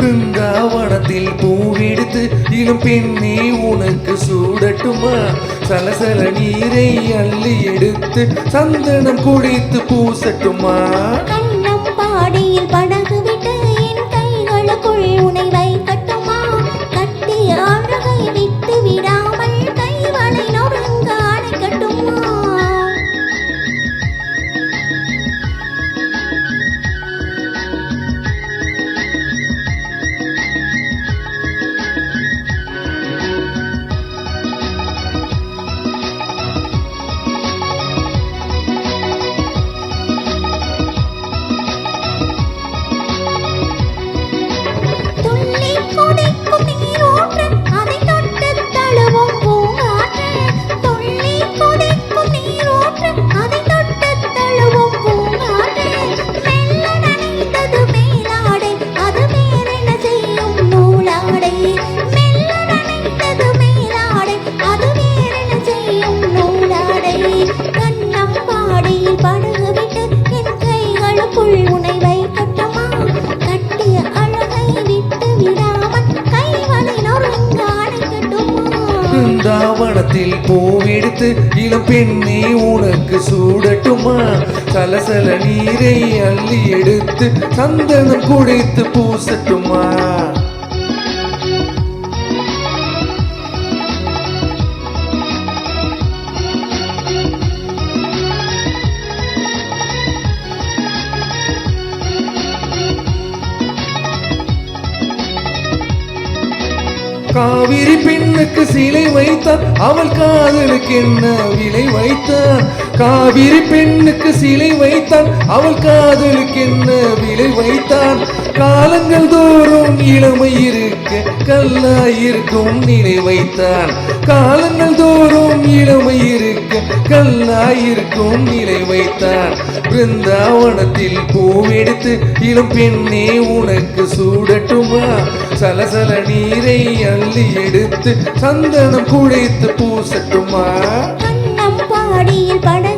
பிருந்தாவனத்தில் பூவெடுத்து இளம் பெண்ணே உனக்கு சூடட்டுமா? சலசல நீரை அள்ளி எடுத்து சந்தனம் குடித்து பூசட்டுமா? கண்ணம் பாடியில் படகு விட்டு என் கைகளுக்குள் உனை வைக்கட்டுமா? கட்டிய அழகை விட்டு விடாமல் கைவளை நொறுங்க அணைக்கட்டுமா? துள்ளி கொதிக்கும் நீரூற்று அதை தொட்டு தழுவும் பூங்காற்று. துள்ளி கொதிக்கும் நீரூற்று அதை தொட்டு தழுவும் பூங்காற்று. மெல்ல நனைந்தது மேலாடை அது வேறென்ன செய்யும் நூலாடை. மெல்ல நனைந்தது மேலாடை அது வேறென்ன செய்யும் நூலாடை. கண்ணம் பாடியில் படகு விட்டு என் கைகளுக்குள் உனை வைக்கட்டுமா? கட்டிய அழகை விட்டு விடாமல் கைவளை நொறுங்க அணைக்கட்டுமா? பிருந்தாவனத்தில் பூவெடுத்து இளம் பெண்ணே உனக்கு சூடட்டுமா? சலசல நீரை அள்ளி எடுத்து சந்தனம் குடித்து பூசட்டுமா? காவிரி பெண்ணுக்கு சிலை வைத்தான் அவள் காதலுக்கு என்ன விலை வைத்தான்? காவிரி பெண்ணுக்கு சிலை வைத்தான் அவள் காதலுக்கு என்ன விலை வைத்தான்? காலங்கள் தோறும் இளமை இருக்க கல்லாயிருக்கும் நிலை வைத்தான். காலங்கள் தோறும் இளமை இருக்க கல்லாயிருக்கும் நிலை வைத்தான். பிருந்தாவனத்தில் பூவெடுத்து இளம் பெண்ணே உனக்கு சூடட்டுமா? சலசல நீரை அள்ளி எடுத்து சந்தனம் குழைத்து பூசட்டுமா? கண்ணம் பாடியில் பட